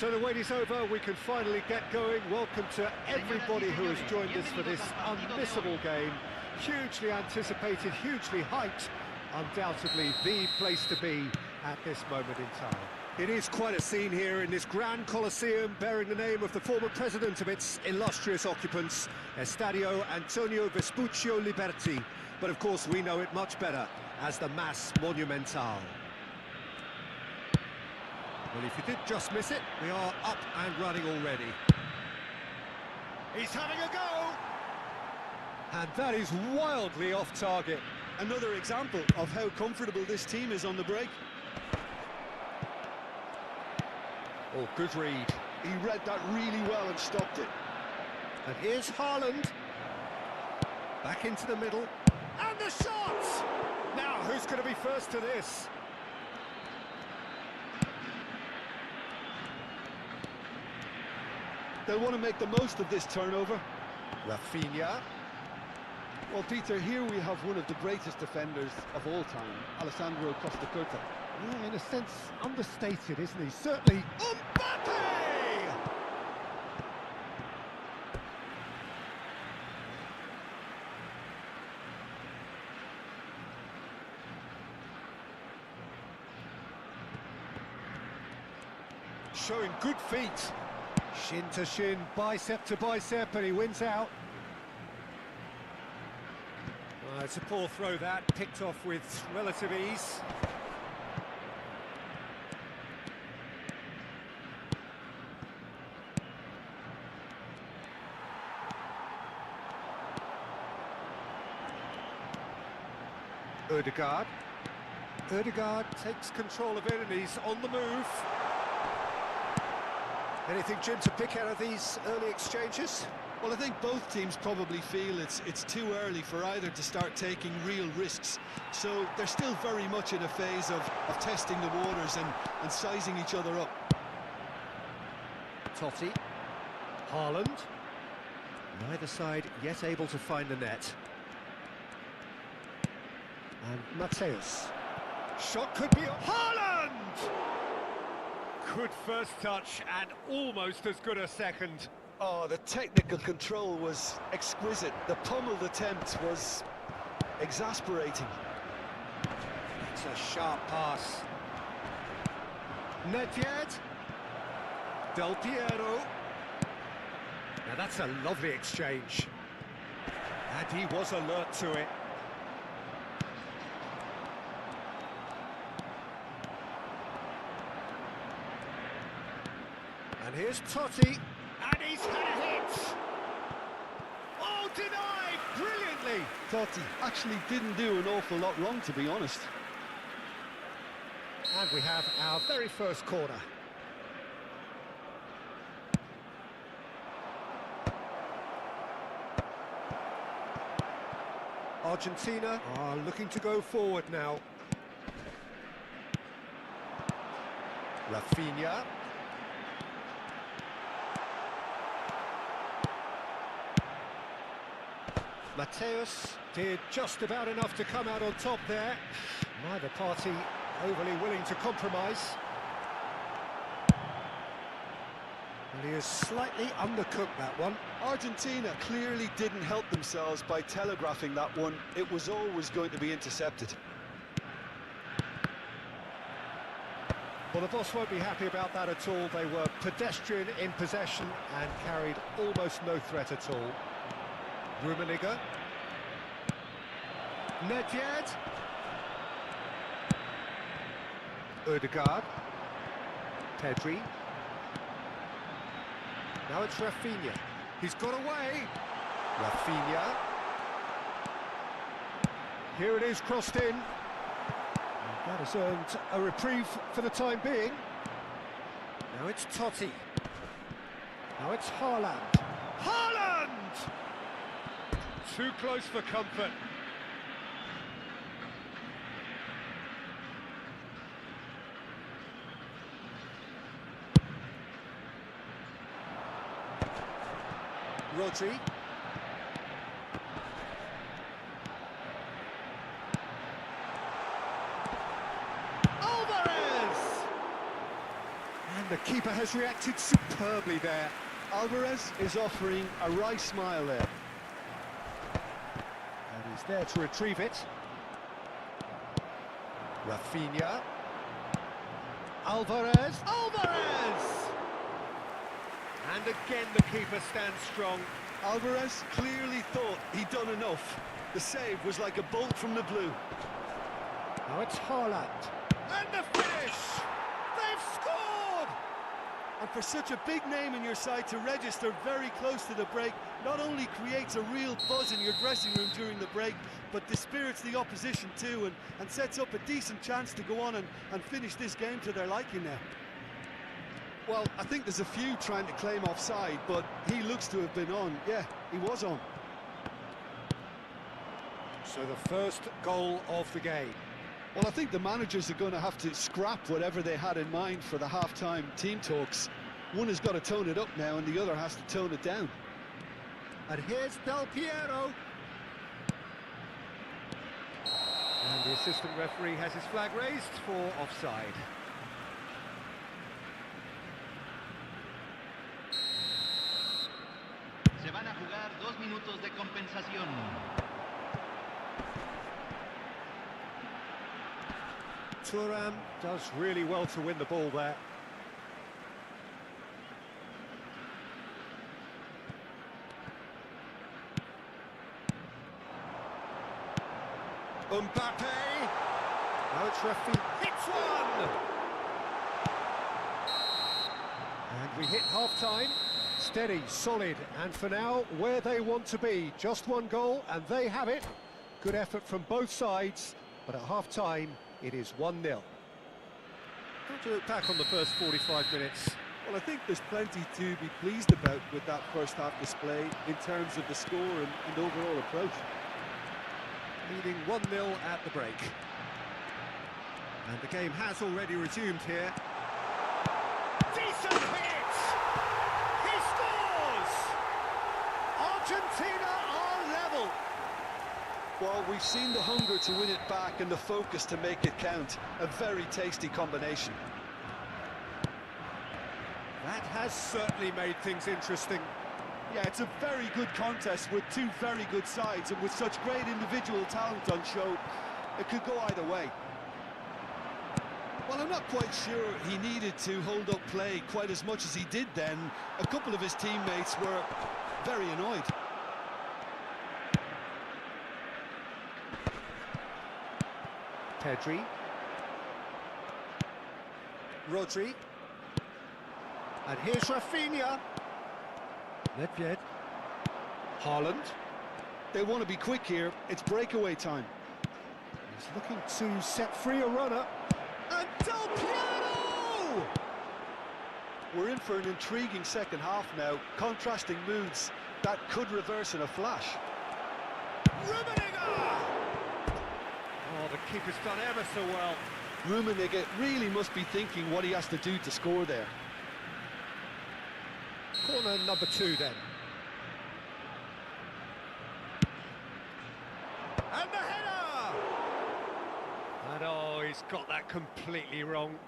So the wait is over, we can finally get going. Welcome to everybody who has joined us for this unmissable game. Hugely anticipated, hugely hyped, undoubtedly the place to be at this moment in time. It is quite a scene here in this grand Colosseum, bearing the name of the former president of its illustrious occupants, Estadio Antonio Vespuccio Liberti. But of course we know it much better as the Mas Monumental. Well, if you did just miss it, we are up and running already. He's having a go! And that is wildly off target. Another example of how comfortable this team is on the break. Oh, good read. He read that really well and stopped it. And here's Haaland. Back into the middle. And the shot! Now, who's going to be first to this? They'll want to make the most of this turnover. Rafinha. Well, Peter, here we have one of the greatest defenders of all time, Alessandro Costa Curta. Yeah, in a sense, understated, isn't he? Certainly. Mbappe! Showing good feet. Shin to shin, bicep to bicep, and he wins out. It's a poor throw that, picked off with relative ease. Ødegaard. Ødegaard takes control of it and he's on the move. Anything, Jim, to pick out of these early exchanges? Well, I think both teams probably feel it's too early for either to start taking real risks. So they're still very much in a phase of testing the waters and sizing each other up. Totti. Haaland. Neither side yet able to find the net. And Mateus. Shot could be... Haaland! Good first touch and almost as good a second. Oh, the technical control was exquisite. The pummeled attempt was exasperating. It's a sharp pass. Nedved. Del Piero. Now that's a lovely exchange. And he was alert to it. And here's Totti. And he's had a hit! Oh, denied! Brilliantly! Totti actually didn't do an awful lot wrong, to be honest. And we have our very first corner. Argentina are looking to go forward now. Rafinha. Mateus did just about enough to come out on top there. Neither party overly willing to compromise. And he has slightly undercooked that one. Argentina clearly didn't help themselves by telegraphing that one. It was always going to be intercepted. Well, the boss won't be happy about that at all. They were pedestrian in possession and carried almost no threat at all. Rummenigge. Nedved. Ødegaard. Pedri. Now it's Rafinha. He's got away. Rafinha. Here it is, crossed in. And that has earned a reprieve for the time being. Now it's Totti. Now it's Haaland. Haaland! Too close for comfort. Rodri. And the keeper has reacted superbly there. Alvarez is offering a wry smile there. And he's there to retrieve it. Rafinha. Alvarez. And again the keeper stands strong. Alvarez clearly thought he'd done enough. The save was like a bolt from the blue. Now it's Haaland. And the finish! They've scored! And for such a big name in your side to register very close to the break, not only creates a real buzz in your dressing room during the break, but dispirits the opposition too, and sets up a decent chance to go on and finish this game to their liking now. Well, I think there's a few trying to claim offside, but he looks to have been on. Yeah, he was on. So the first goal of the game. Well, I think the managers are going to have to scrap whatever they had in mind for the half-time team talks. One has got to tone it up now, and the other has to tone it down. And here's Del Piero. And the assistant referee has his flag raised for offside. Se van a jugar 2 minutos de compensación. Thuram does really well to win the ball there. Mbappe! Now it's Rafinha. Hits one! And we hit half-time. Steady, solid, and for now, where they want to be. Just one goal, and they have it. Good effort from both sides, but at half-time, it is 1-0. How do you look back on the first 45 minutes? Well, I think there's plenty to be pleased about with that first-half display in terms of the score and overall approach. Leading 1-0 at the break. And the game has already resumed here. Decent hit! He scores! Argentina are level! Well, we've seen the hunger to win it back and the focus to make it count. A very tasty combination. That has certainly made things interesting. Yeah, it's a very good contest with two very good sides, and with such great individual talent on show, it could go either way. Well, I'm not quite sure he needed to hold up play quite as much as he did then. A couple of his teammates were very annoyed. Pedri. Rodri. And here's Rafinha. Nedved. Haaland. They want to be quick here. It's breakaway time. He's looking to set free a runner. And Del Piero! We're in for an intriguing second half now. Contrasting moods that could reverse in a flash. Rummenigge! Oh, the keeper's done ever so well. Rummenigge really must be thinking what he has to do to score there. Corner number 2 then. And the header! And oh, he's got that completely wrong.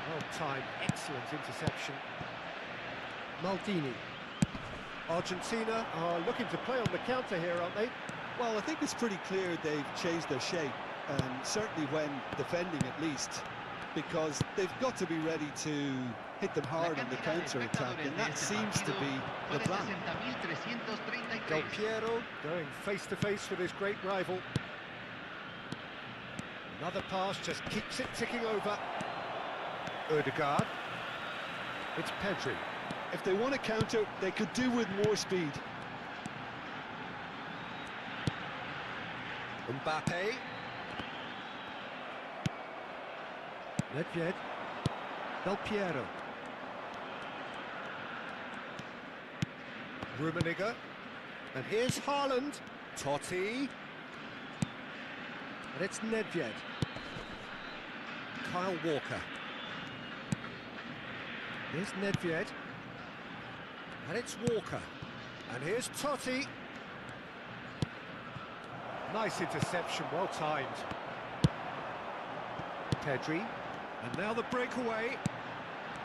Well timed, excellent interception. Maldini. Argentina are looking to play on the counter here, aren't they? Well, I think it's pretty clear they've changed their shape, and certainly when defending at least, because they've got to be ready to hit them hard on the counter-attack, and that seems to be the plan. Del Piero going face-to-face with his great rival. Another pass just keeps it ticking over. Ødegaard. It's Pedri. If they want to counter, they could do with more speed. Mbappe. Nedved. Del Piero. Rummenigge. And here's Haaland. Totti. And it's Nedved. Kyle Walker. Here's Nedved. And it's Walker. And here's Totti. Nice interception, well timed. Pedri, and now the breakaway.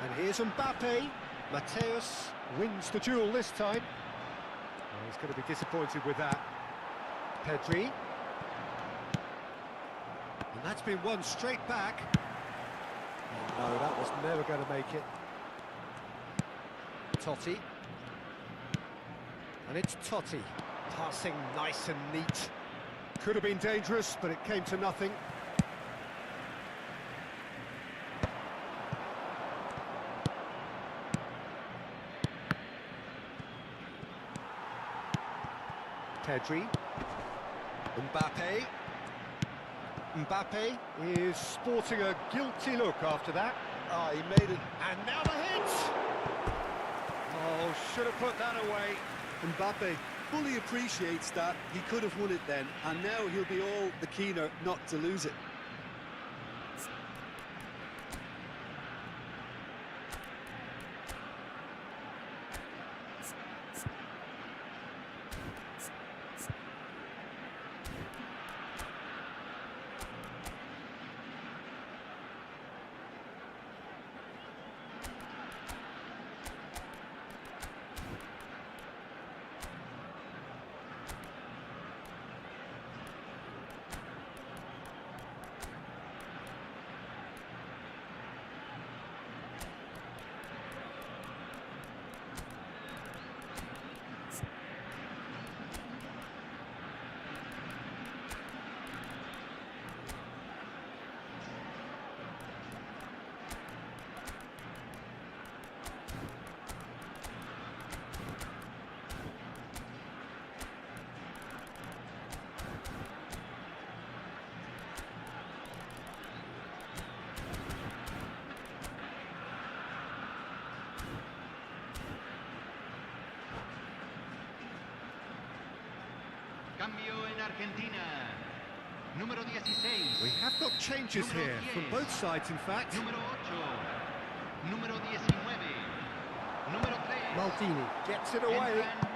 And here's Mbappe. Mateus wins the duel this time. Well, he's going to be disappointed with that. Pedri. And that's been won straight back. Oh, no, that was never going to make it. Totti. And it's Totti. Passing nice and neat. Could have been dangerous, but it came to nothing. Pedri. Mbappe. Mbappe is sporting a guilty look after that. Ah, he made it. And now the hit! Oh, should have put that away. Mbappe fully appreciates that. He could have won it then, and now he'll be all the keener not to lose it. Cambio en Argentina. Número 16. We have got changes here from both sides, in fact. Número 8. Número 19. Número 3. Maldini gets it away. Entran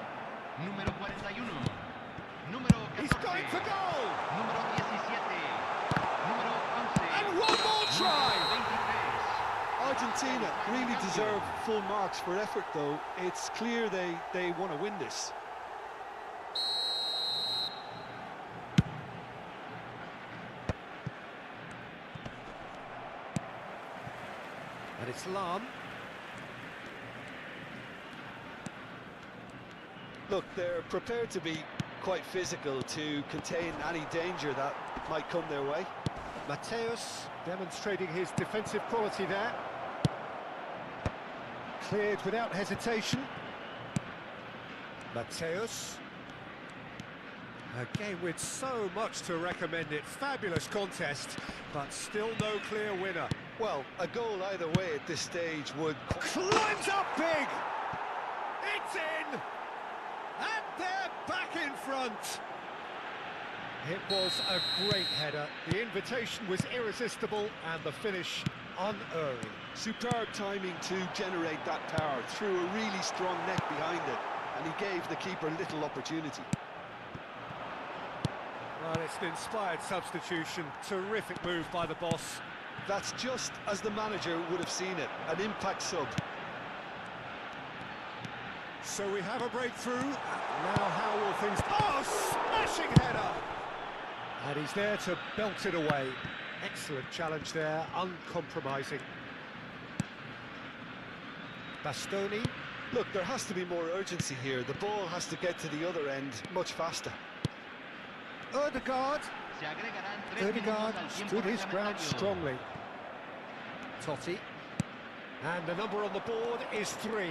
número 41. Número 14. He's going for goal! Número 17. Número 11. And one more try! 23. Argentina really deserve full marks for effort, though. It's clear they want to win this. And it's Lam. Look, they're prepared to be quite physical to contain any danger that might come their way. Mateus demonstrating his defensive quality there. Cleared without hesitation. Mateus. A game with so much to recommend it. Fabulous contest, but still no clear winner. Well, a goal either way at this stage would... Climbs up big! It's in! And they're back in front! It was a great header. The invitation was irresistible and the finish unerring. Superb timing to generate that power, threw a really strong net behind it, and he gave the keeper little opportunity. Well, it's an inspired substitution. Terrific move by the boss. That's just as the manager would have seen it, an impact sub. So we have a breakthrough. Now how will things... Oh, smashing header! And he's there to belt it away. Excellent challenge there, uncompromising. Bastoni. Look, there has to be more urgency here. The ball has to get to the other end much faster. Odegaard. Se agregarán 3 Odegaard minutos al tiempo stood his ground reglamentario. strongly. Totti. And the number on the board is 3.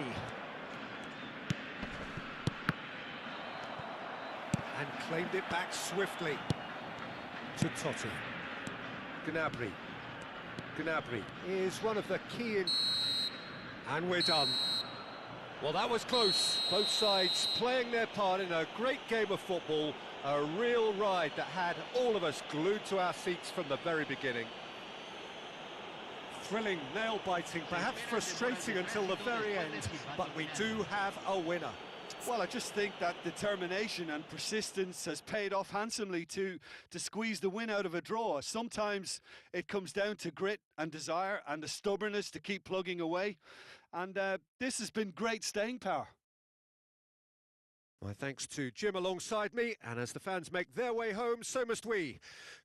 And claimed it back swiftly to Totti. Gnabry. Gnabry is one of the key... And we're done. Well, that was close. Both sides playing their part in a great game of football. A real ride that had all of us glued to our seats from the very beginning. Thrilling, nail-biting, perhaps frustrating until the very end, but we do have a winner. Well, I just think that determination and persistence has paid off handsomely to squeeze the win out of a draw. Sometimes it comes down to grit and desire and the stubbornness to keep plugging away. And this has been great staying power. My thanks to Jim alongside me, and as the fans make their way home, so must we.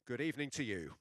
Good evening to you.